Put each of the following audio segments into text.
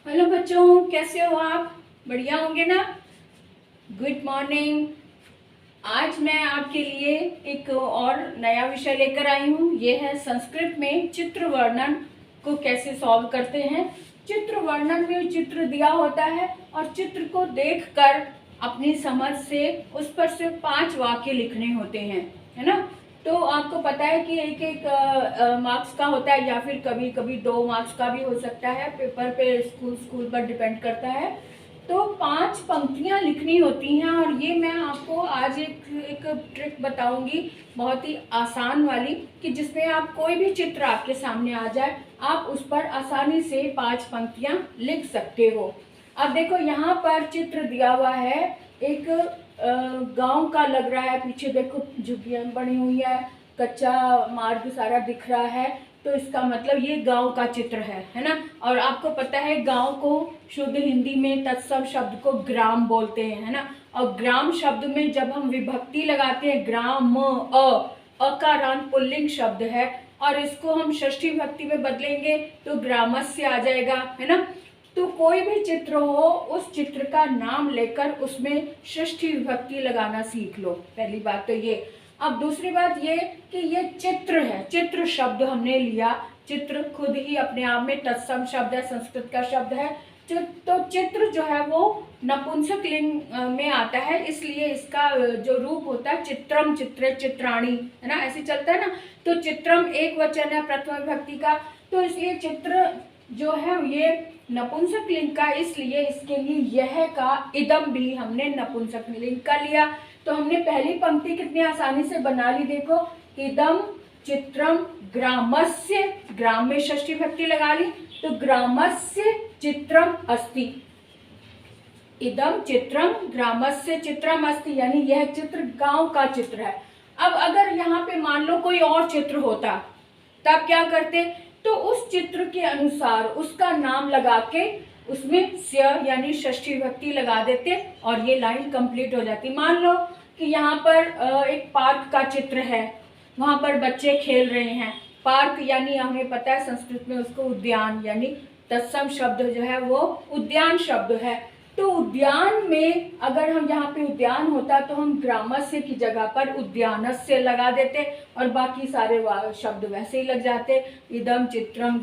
Hello बच्चों, कैसे हो आप? बढ़िया होंगे ना? Good morning. आज मैं आपके लिए एक और नया विषय लेकर आई हूँ। ये है संस्कृत में चित्र वर्णन को कैसे सॉल्व करते हैं। चित्र वर्णन में चित्र दिया होता है और चित्र को देखकर अपनी समझ से उस पर से 5 वाक्य लिखने होते हैं, है ना। तो आपको पता है कि एक एक मार्क्स का होता है या फिर कभी कभी 2 मार्क्स का भी हो सकता है। पेपर पे स्कूल स्कूल पर डिपेंड करता है। तो 5 पंक्तियां लिखनी होती हैं और ये मैं आपको आज एक ट्रिक बताऊंगी, बहुत ही आसान वाली, कि जिसमें आप कोई भी चित्र आपके सामने आ जाए आप उस पर आसानी से 5 पंक्तियां लिख सकते हो। अब देखो यहाँ पर चित्र दिया हुआ है, एक गांव का लग रहा है। पीछे देखो झुग्गियां बनी हुई है, कच्चा मार्ग सारा दिख रहा है। तो इसका मतलब ये गांव का चित्र है ना। और आपको पता है गांव को शुद्ध हिंदी में तत्सम शब्द को ग्राम बोलते हैं, है ना। और ग्राम शब्द में जब हम विभक्ति लगाते हैं, ग्राम अ का रान पुल्लिंग शब्द है और इसको हम षष्ठी विभक्ति में बदलेंगे तो ग्रामस्य आ जाएगा, है ना। तो कोई भी चित्र हो, उस चित्र का नाम लेकर उसमें षष्ठी विभक्ति लगाना सीख लो। पहली बात तो ये। अब दूसरी बात ये कि ये चित्र है, चित्र शब्द हमने लिया। चित्र खुद ही अपने आप में तत्सम शब्द है, संस्कृत का शब्द है। तो चित्र जो है वो नपुंसक लिंग में आता है, इसलिए इसका जो रूप होता है चित्रम, चित्रे, चित्राणी, है ना, ऐसे चलता है ना। तो चित्रम एक वचन है प्रथम विभक्ति का, तो इसलिए चित्र जो है ये नपुंसक लिंग का, इसलिए इसके लिए यह का इदम भी हमने नपुंसक लिंग का लिया। तो हमने पहली पंक्ति कितनी आसानी से बना ली, देखो, इदम चित्रम ग्रामस्य, ग्राम में षष्ठी विभक्ति लगा ली तो ग्रामस्य चित्रम अस्ति। इदम चित्रम ग्रामस्य चित्रम अस्ति, यानी यह चित्र गांव का चित्र है। अब अगर यहाँ पे मान लो कोई और चित्र होता तब क्या करते, तो उस चित्र के अनुसार उसका नाम लगा के उसमें स्य यानी षष्ठी विभक्ति लगा देते और ये लाइन कंप्लीट हो जाती। मान लो कि यहाँ पर एक पार्क का चित्र है, वहां पर बच्चे खेल रहे हैं। पार्क यानी हमें पता है संस्कृत में उसको उद्यान, यानी तत्सम शब्द जो है वो उद्यान शब्द है। तो उद्यान में अगर हम यहाँ पे उद्यान होता तो हम ग्रामस्य की जगह पर उद्यानस्य लगा देते और बाकी सारे शब्द वैसे ही लग जाते, इदम चित्रम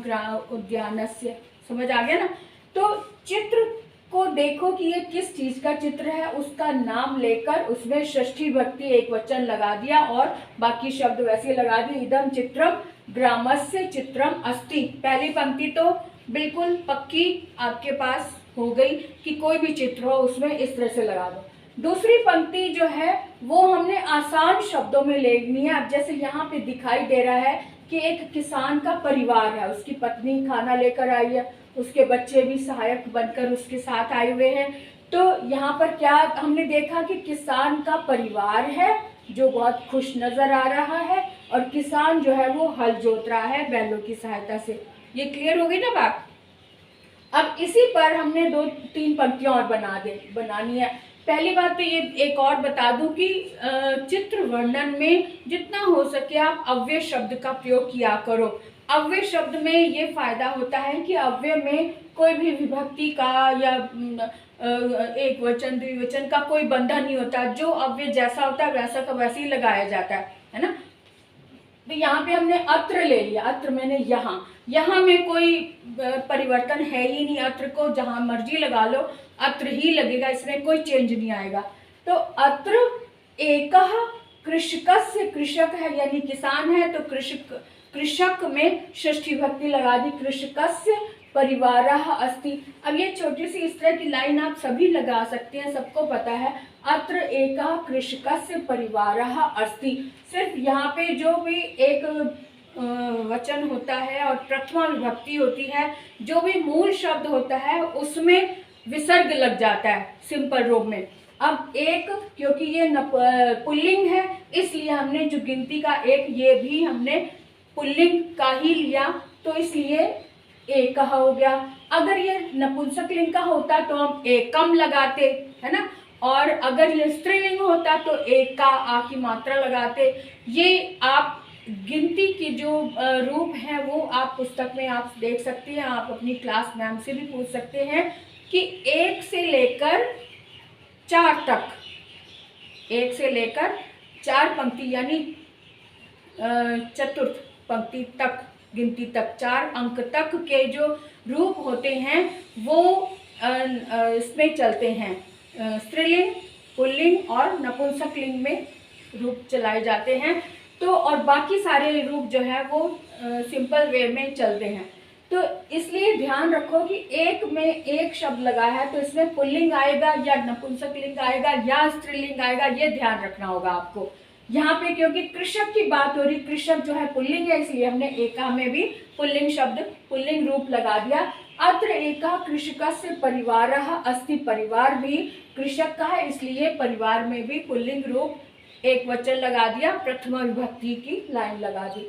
उद्यानस्य। समझ आ गया ना। तो चित्र को देखो कि ये किस चीज का चित्र है, उसका नाम लेकर उसमें षष्ठी विभक्ति एक वचन लगा दिया और बाकी शब्द वैसे लगा दिए, इदम चित्रम ग्रामस्य चित्रम अस्ति। पहली पंक्ति तो बिल्कुल पक्की आपके पास हो गई कि कोई भी चित्र हो उसमें इस तरह से लगा दो। दूसरी पंक्ति जो है वो हमने आसान शब्दों में लेनी है। अब जैसे यहाँ पे दिखाई दे रहा है कि एक किसान का परिवार है, उसकी पत्नी खाना लेकर आई है, उसके बच्चे भी सहायक बनकर उसके साथ आए हुए हैं। तो यहाँ पर क्या हमने देखा कि किसान का परिवार है जो बहुत खुश नजर आ रहा है और किसान जो है वो हल जोत रहा है बैलों की सहायता से। ये क्लियर हो गई ना बात। अब इसी पर हमने 2-3 पंक्तियां और बनानी है। पहली बात तो ये एक और बता दूं कि चित्र वर्णन में जितना हो सके आप अव्यय शब्द का प्रयोग किया करो। अव्यय शब्द में ये फायदा होता है कि अव्यय में कोई भी विभक्ति का या एक वचन द्विवचन का कोई बंधन नहीं होता। जो अव्यय जैसा होता है वैसा का वैसे ही लगाया जाता है ना। तो यहाँ पे हमने अत्र ले लिया, अत्र मैंने यहाँ में कोई परिवर्तन है ही नहीं। अत्र को जहां मर्जी लगा लो अत्र ही लगेगा, इसमें कोई चेंज नहीं आएगा। तो अत्र एकः कृषकस्य, कृषक है यानी किसान है तो कृषक में षष्ठी विभक्ति लगा दी, कृषकस्य परिवारः अस्ति। अब ये छोटी सी इस तरह की लाइन आप सभी लगा सकते हैं, सबको पता है, अत्र एकः कृषकस्य परिवारः अस्ति। सिर्फ यहाँ पे जो भी एक वचन होता है और प्रथमा विभक्ति होती है, जो भी मूल शब्द होता है उसमें विसर्ग लग जाता है सिंपल रूप में। अब एक, क्योंकि ये पुल्लिंग है इसलिए हमने जो गिनती का एक, ये भी हमने पुल्लिंग का ही लिया तो इसलिए एक हो गया। अगर ये नपुंसक लिंग का होता तो हम एकम लगाते, है ना। और अगर ये स्त्रीलिंग होता तो एक का आ की मात्रा लगाते। ये आप गिनती की जो रूप है वो आप पुस्तक में आप देख सकते हैं। आप अपनी क्लास मैम से भी पूछ सकते हैं कि 1 से लेकर 4 तक, 1 से लेकर 4 पंक्ति यानी चतुर्थ पंक्ति तक, गिनती तक 4 अंक तक के जो रूप होते हैं वो इसमें चलते हैं, स्त्रीलिंग, पुल्लिंग और नपुंसकलिंग में रूप चलाए जाते हैं। तो और बाकी सारे रूप जो है वो सिंपल वे में चलते हैं। तो इसलिए ध्यान रखो कि एक में एक शब्द लगा है तो इसमें पुल्लिंग आएगा या नपुंसकलिंग आएगा या स्त्रीलिंग आएगा, ये ध्यान रखना होगा आपको यहाँ पे, क्योंकि कृषक की बात हो रही, कृषक जो है पुल्लिंग है, इसलिए हमने एका में भी पुल्लिंग शब्द, पुल्लिंग रूप लगा दिया। अत्र एका कृषकस्य परिवारः अस्ति, परिवार भी कृषक का है, इसलिए परिवार में भी पुल्लिंग रूप एक वचन लगा दिया, प्रथमा विभक्ति की लाइन लगा दी।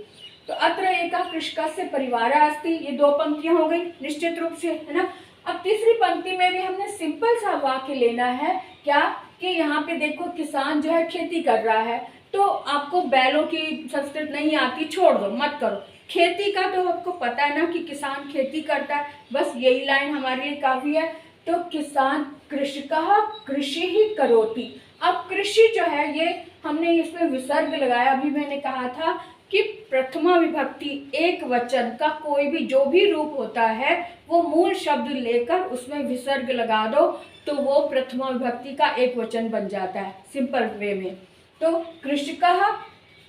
तो अत्र एका कृषकस्य परिवारः अस्ति, ये 2 पंक्तियां हो गई निश्चित रूप से, है ना। अब तीसरी पंक्ति में भी हमने सिंपल सा वाक्य लेना है, क्या कि यहाँ पे देखो किसान जो है खेती कर रहा है, तो आपको बैलों की संस्कृत नहीं आती, छोड़ दो, मत करो। खेती का तो आपको पता है ना कि किसान खेती करता है, बस यही लाइन हमारे लिए काफी है। तो किसान कृषकः कृषि ही करोति। अब कृषि जो है ये हमने इसमें विसर्ग लगाया, अभी मैंने कहा था कि प्रथमा विभक्ति एक वचन का कोई भी जो भी रूप होता है वो मूल शब्द लेकर उसमें विसर्ग लगा दो तो वो प्रथमा विभक्ति का एक वचन बन जाता है सिंपल वे में। तो कृषकः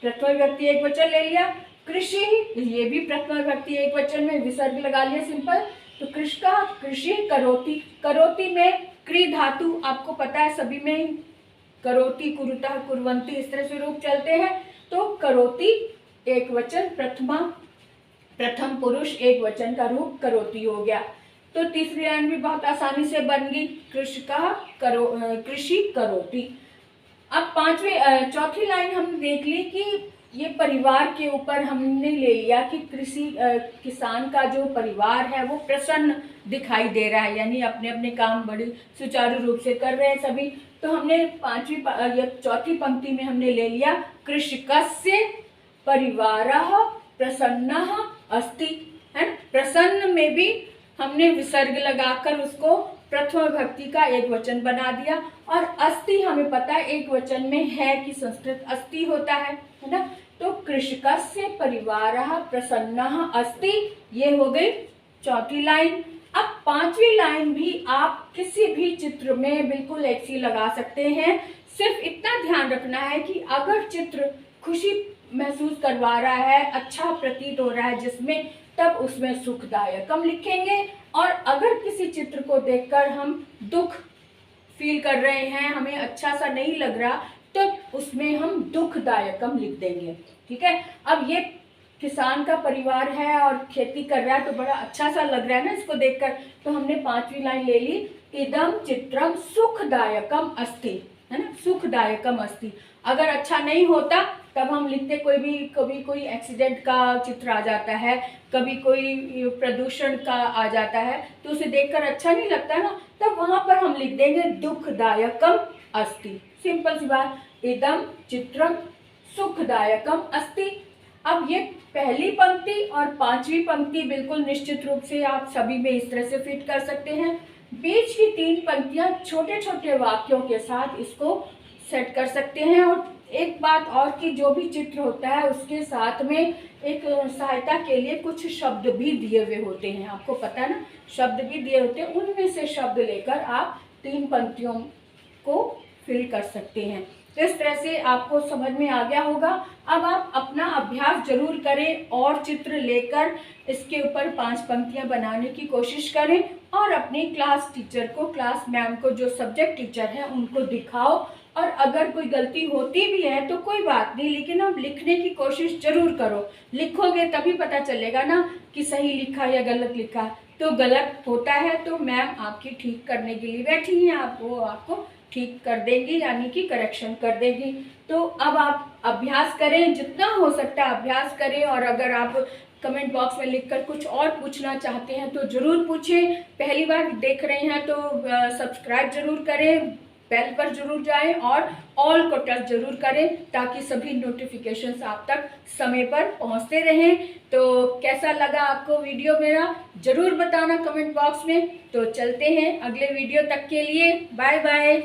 प्रथमा विभक्ति एक वचन ले लिया, कृषि ये भी प्रथमा विभक्ति एक वचन में विसर्ग लगा लिया सिंपल। तो कृषकः कृषि करोति, करोति में क्री धातु आपको पता है सभी में करोति, कुरुतः, कुर्वन्ति इस तरह से रूप चलते हैं। तो करोति एक वचन, प्रथम पुरुष एक वचन का रूप करोति हो गया। तो तीसरी लाइन भी बहुत आसानी से बन गई, कृषकः कृषि करोति। अब चौथी लाइन हम देख ली कि ये परिवार के ऊपर हमने ले लिया कि किसान का जो परिवार है वो प्रसन्न दिखाई दे रहा है, यानी अपने अपने काम बड़े सुचारू रूप से कर रहे हैं सभी। तो हमने चौथी पंक्ति में हमने ले लिया कृषकस्य परिवारः प्रसन्नः अस्ति, है। प्रसन्न में भी हमने विसर्ग लगाकर उसको प्रथमा विभक्ति का एक वचन बना दिया। और अस्ति हमें पता है एक वचन में है कि संस्कृत अस्ति होता है ना। तो कृषकस्य परिवारः प्रसन्नः अस्ति, ये हो गई चौथी लाइन। अब पांचवी लाइन भी आप किसी भी चित्र में बिल्कुल ऐसी लगा सकते हैं, सिर्फ इतना ध्यान रखना है कि अगर चित्र खुशी महसूस करवा रहा है, अच्छा प्रतीत हो रहा है जिसमें, तब उसमें सुखदायकम लिखेंगे। और अगर किसी चित्र को देखकर हम दुख फील कर रहे हैं, हमें अच्छा सा नहीं लग रहा, तो उसमें हम दुखदायकम लिख देंगे, ठीक है। अब ये किसान का परिवार है और खेती कर रहा है तो बड़ा अच्छा सा लग रहा है ना इसको देखकर, तो हमने पांचवी लाइन ले ली, इदम चित्रम सुखदायकम अस्ति, है ना, सुखदायकम अस्ति। अगर अच्छा नहीं होता तब हम लिखते कभी कोई एक्सीडेंट का चित्र आ जाता है, कभी कोई प्रदूषण का आ जाता है, तो उसे देखकर अच्छा नहीं लगता ना, तब वहां पर हम लिख देंगे दुखदायकम अस्ति, सिंपल सी बात, इदम चित्रम सुखदायकम अस्ति। अब ये पहली पंक्ति और पांचवी पंक्ति बिल्कुल निश्चित रूप से आप सभी में इस तरह से फिट कर सकते हैं। बीच की 3 पंक्तियां छोटे छोटे वाक्यों के साथ इसको सेट कर सकते हैं। और एक बात और कि जो भी चित्र होता है उसके साथ में एक सहायता के लिए कुछ शब्द भी दिए हुए होते हैं, आपको पता है ना, शब्द भी दिए होते हैं, उनमें से शब्द लेकर आप 3 पंक्तियों को फिल कर सकते हैं। तो इस तरह से आपको समझ में आ गया होगा। अब आप अपना अभ्यास जरूर करें और चित्र लेकर इसके ऊपर 5 पंक्तियां बनाने की कोशिश करें और अपनी क्लास टीचर को, क्लास मैम को, जो सब्जेक्ट टीचर हैं उनको दिखाओ। और अगर कोई गलती होती भी है तो कोई बात नहीं, लेकिन आप लिखने की कोशिश जरूर करो। लिखोगे तभी पता चलेगा ना कि सही लिखा या गलत लिखा। तो गलत होता है तो मैम आपकी ठीक करने के लिए बैठी हैं, वो आपको ठीक कर देगी, यानी कि करेक्शन कर देगी। तो अब आप अभ्यास करें, जितना हो सकता है अभ्यास करें। और अगर आप कमेंट बॉक्स में लिखकर कुछ और पूछना चाहते हैं तो ज़रूर पूछें। पहली बार देख रहे हैं तो सब्सक्राइब जरूर करें, बेल पर जरूर जाएं और ऑल को टच जरूर करें ताकि सभी नोटिफिकेशंस आप तक समय पर पहुंचते रहें। तो कैसा लगा आपको वीडियो मेरा जरूर बताना कमेंट बॉक्स में। तो चलते हैं अगले वीडियो तक के लिए, बाय बाय।